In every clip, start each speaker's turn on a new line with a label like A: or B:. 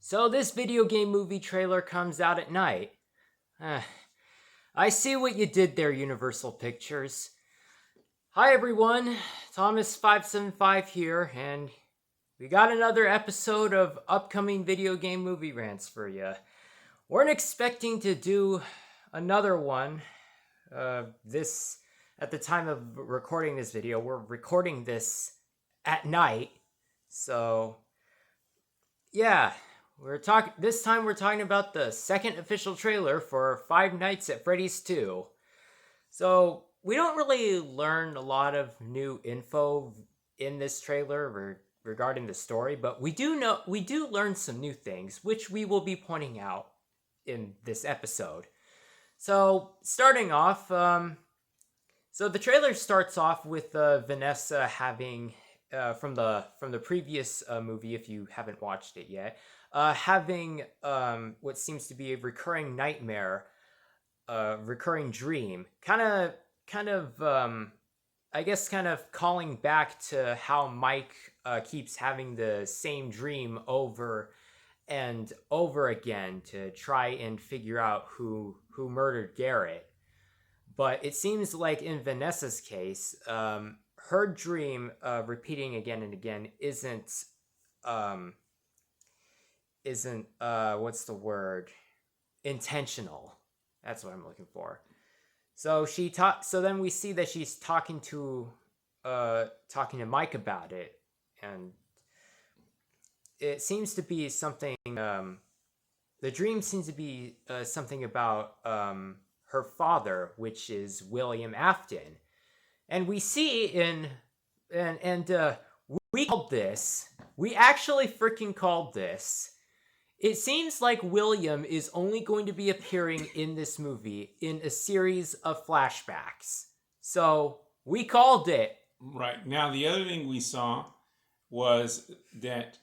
A: So this video game movie trailer comes out at night. Uh, I see what you did there, Universal Pictures. Hi everyone, Thomas575 here, and we got another episode of upcoming video game movie rants for you. Weren't expecting to do another one. This at the time of recording this video, we're recording this at night, so yeah. This time we're talking about the second official trailer for Five Nights at Freddy's 2. So, we don't really learn a lot of new info in this trailer regarding the story, but we do learn some new things, which we will be pointing out in this episode. So, starting off, so the trailer starts off with Vanessa having from the previous movie, if you haven't watched it yet, having what seems to be a recurring nightmare, recurring dream, kind of I guess kind of calling back to how Mike keeps having the same dream over and over again to try and figure out who murdered Garrett. But it seems like in Vanessa's case, her dream repeating again and again isn't what's the word, intentional. That's what I'm looking for. So so then we see that she's talking to Mike about it, and it seems to be something, the dream seems to be something about her father, which is William Afton. And we see we called this. We actually freaking called this. It seems like William is only going to be appearing in this movie in a series of flashbacks. So, we called it.
B: Right. Now, the other thing we saw was that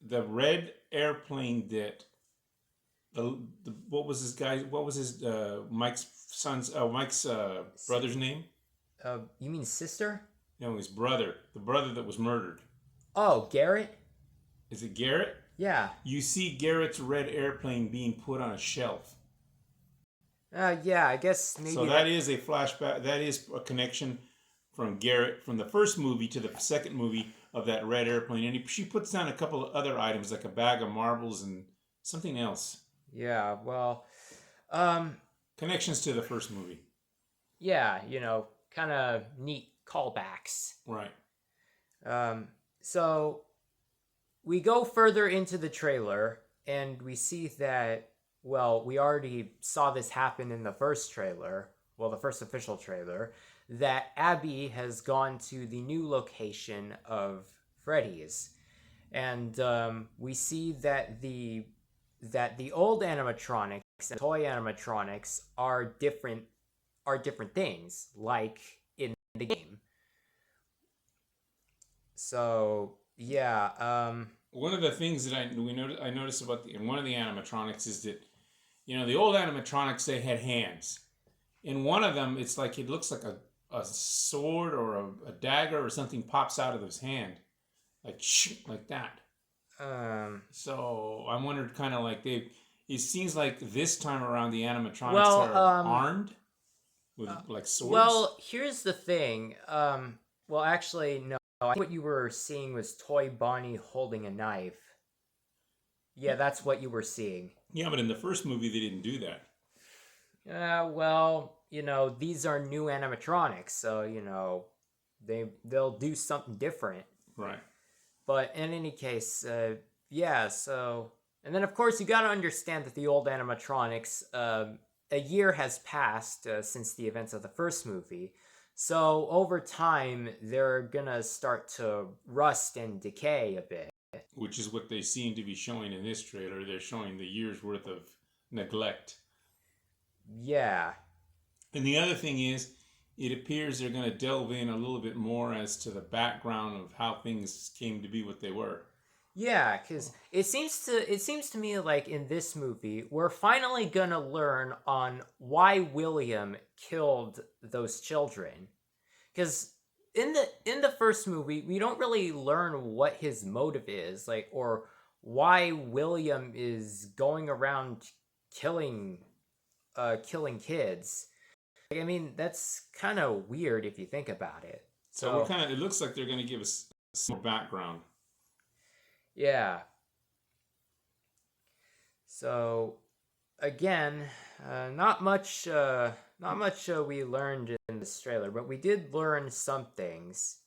B: the red airplane that what was Mike's brother's name?
A: You mean sister?
B: No, his brother. The brother that was murdered.
A: Oh, Garrett?
B: Is it Garrett?
A: Yeah.
B: You see Garrett's red airplane being put on a shelf.
A: Yeah, I guess maybe.
B: So that is a flashback. That is a connection from Garrett from the first movie to the second movie of that red airplane. And she puts down a couple of other items like a bag of marbles and something else.
A: Yeah, well,
B: connections to the first movie.
A: Yeah, kind of neat callbacks.
B: Right.
A: So we go further into the trailer and we see that, well, we already saw this happen in the first trailer, the first official trailer, that Abby has gone to the new location of Freddy's. And we see that the old animatronics and toy animatronics are different things, like in the game. So yeah,
B: one of the things that I noticed about one of the animatronics is that, the old animatronics, they had hands. In one of them, it's like it looks like a sword or a dagger or something pops out of his hand, like that. So I wondered, kind of like it seems like this time around the animatronics are armed with like swords.
A: Well, here's the thing. Actually, no. I think what you were seeing was Toy Bonnie holding a knife. Yeah, that's what you were seeing.
B: Yeah, but in the first movie, they didn't do that.
A: These are new animatronics, so, they'll do something different.
B: Right.
A: But in any case, yeah, so... And then, of course, you gotta understand that the old animatronics, a year has passed since the events of the first movie. So, over time, they're gonna start to rust and decay a bit.
B: Which is what they seem to be showing in this trailer. They're showing the year's worth of neglect.
A: Yeah.
B: And the other thing is, it appears they're going to delve in a little bit more as to the background of how things came to be what they were.
A: Yeah, because it seems to me like in this movie, we're finally going to learn on why William killed those children. Because in the first movie, we don't really learn what his motive is, or why William is going around killing killing kids. Like, I mean, that's kind of weird if you think about it.
B: So we're
A: So,
B: kind of. It looks like they're going to give us some more background.
A: yeah. So, again, not much we learned in this trailer, but we did learn some things.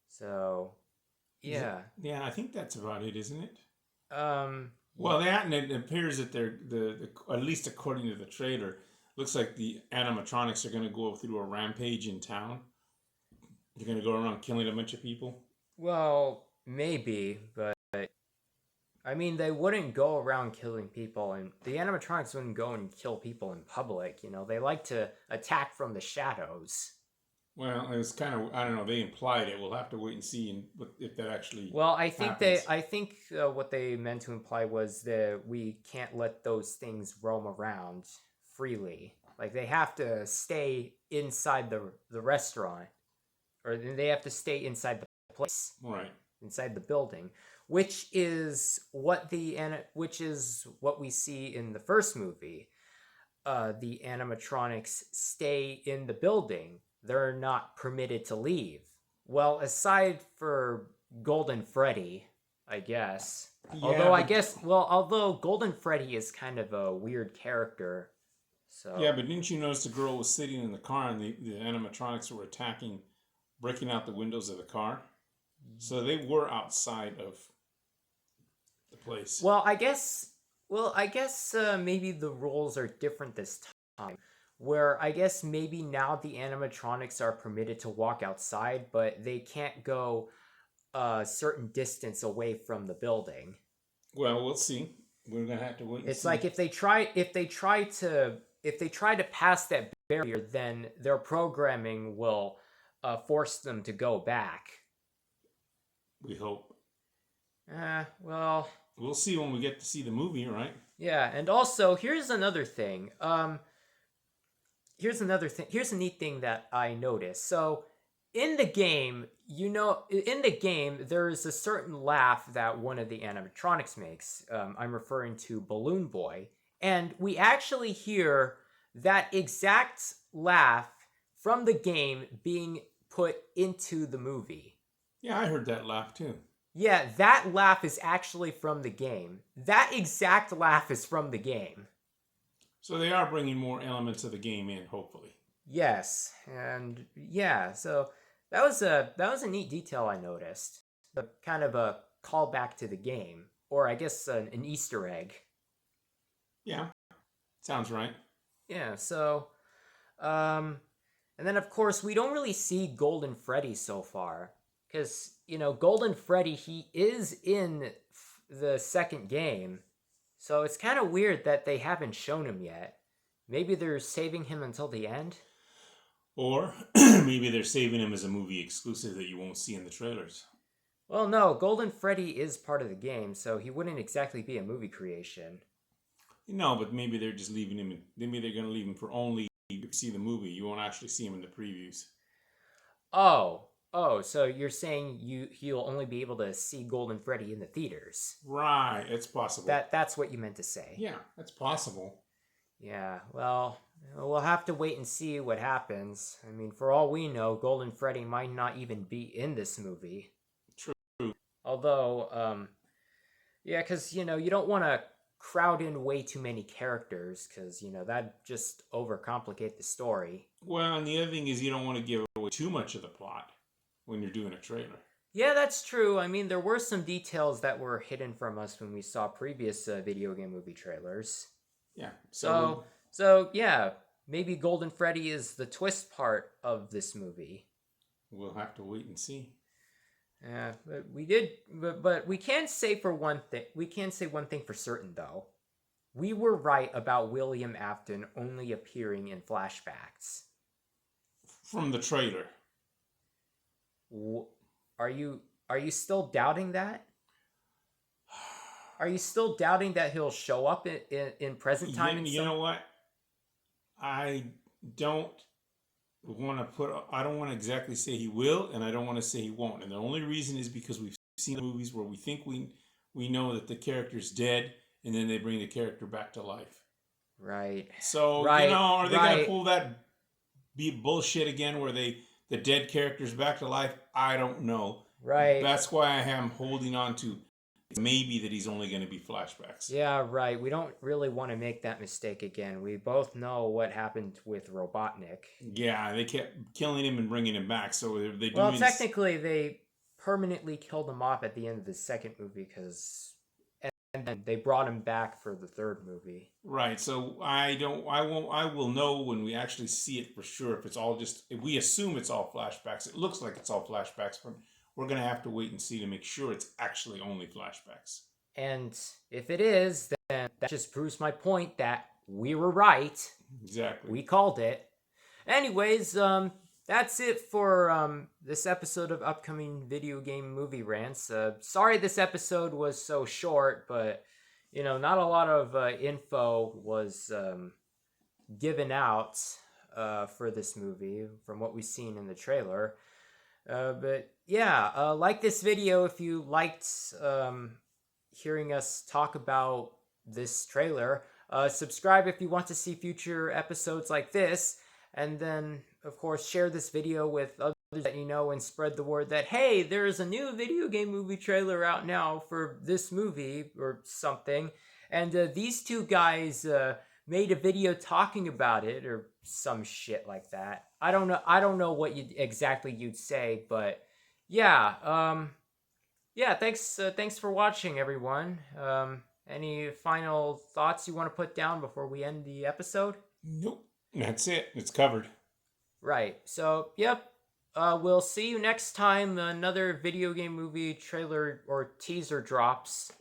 A: So, yeah.
B: Yeah, I think that's about it, isn't it?
A: Yeah.
B: Well, that and it appears that they're the at least according to the trailer, looks like the animatronics are going to go through a rampage in town. They're going to go around killing a bunch of people.
A: Well, maybe, but I mean, they wouldn't go around killing people, and the animatronics wouldn't go and kill people in public. You know, they like to attack from the shadows.
B: Well, it was kind of I don't know. They implied it. We'll have to wait and see if that actually
A: Well,
B: happens.
A: I think what they meant to imply was that we can't let those things roam around freely. Like they have to stay inside the restaurant, or they have to stay inside the place,
B: Right.
A: inside the building, which is what which is what we see in the first movie. The animatronics stay in the building. They're not permitted to leave. Well, aside for Golden Freddy, I guess.
B: Yeah, but
A: Although Golden Freddy is kind of a weird character,
B: yeah,
A: so
B: but didn't you notice the girl was sitting in the car and the animatronics were attacking, breaking out the windows of the car? So they were outside of the place.
A: well, I guess maybe the rules are different this time. Where I guess maybe now the animatronics are permitted to walk outside, but they can't go a certain distance away from the building.
B: Well, we'll see. We're gonna have to wait and
A: It's
B: see.
A: like if they try to pass that barrier, then their programming will force them to go back.
B: We hope.
A: Well,
B: We'll see when we get to see the movie, right?
A: yeah, and also here's another thing. Here's a neat thing that I noticed. So in the game, in the game, there's a certain laugh that one of the animatronics makes. I'm referring to Balloon Boy, and we actually hear that exact laugh from the game being put into the movie.
B: Yeah, I heard that laugh too.
A: Yeah, that laugh is actually from the game. That exact laugh is from the game.
B: So they are bringing more elements of the game in, hopefully.
A: Yes, and yeah, so that was a neat detail I noticed. The kind of a callback to the game, or I guess an Easter egg.
B: Yeah, sounds right.
A: Yeah, so and then of course we don't really see Golden Freddy so far, because Golden Freddy, he is in the second game, so it's kind of weird that they haven't shown him yet. Maybe they're saving him until the end.
B: Or maybe they're saving him as a movie exclusive that you won't see in the trailers.
A: Well, no, Golden Freddy is part of the game, so he wouldn't exactly be a movie creation.
B: No, but maybe they're just leaving him. Maybe they're going to leave him for only you see the movie. You won't actually see him in the previews.
A: Oh, so you're saying he'll only be able to see Golden Freddy in the theaters.
B: Right, it's possible.
A: That's what you meant to say.
B: Yeah, that's possible.
A: Yeah, well, we'll have to wait and see what happens. I mean, for all we know, Golden Freddy might not even be in this movie.
B: True.
A: Although, yeah, because, you don't want to crowd in way too many characters, because, that'd just overcomplicate the story.
B: Well, and the other thing is you don't want to give away too much of the plot when you're doing a trailer.
A: Yeah, that's true. I mean, there were some details that were hidden from us when we saw previous video game movie trailers.
B: Yeah.
A: So yeah, maybe Golden Freddy is the twist part of this movie.
B: We'll have to wait and see.
A: But we can say for one thing. We can say one thing for certain though. We were right about William Afton only appearing in flashbacks.
B: From the trailer.
A: Are you still doubting that? Are you still doubting that he'll show up in present time?
B: You know what? I don't want to exactly say he will, and I don't want to say he won't. And the only reason is because we've seen movies where we think we we know that the character's dead, and then they bring the character back to life.
A: Right.
B: So,
A: Right.
B: are they
A: right.
B: going to pull that bullshit again where the dead character's back to life? I don't know.
A: Right.
B: That's why I am holding on to maybe that he's only going to be flashbacks.
A: Yeah, right. We don't really want to make that mistake again. We both know what happened with Robotnik.
B: Yeah, they kept killing him and bringing him back. So they
A: Well, technically, they permanently killed him off at the end of the second movie because, and then they brought him back for the third movie.
B: Right. So I will know when we actually see it for sure if it's all just. If we assume it's all flashbacks, it looks like it's all flashbacks, but we're gonna have to wait and see to make sure it's actually only flashbacks.
A: And if it is, then that just proves my point that we were right.
B: Exactly.
A: We called it. Anyways, that's it for this episode of upcoming video game movie rants. Sorry this episode was so short, but not a lot of info was given out for this movie from what we've seen in the trailer. But yeah, like this video if you liked hearing us talk about this trailer. Subscribe if you want to see future episodes like this. And then, of course, share this video with others that you know and spread the word that, hey, there's a new video game movie trailer out now for this movie or something. And these two guys made a video talking about it or some shit like that. I don't know what exactly you'd say, but yeah. Yeah, thanks for watching, everyone. Any final thoughts you want to put down before we end the episode?
B: Nope. That's it. It's covered.
A: Right. So, yep. We'll see you next time another video game movie trailer or teaser drops.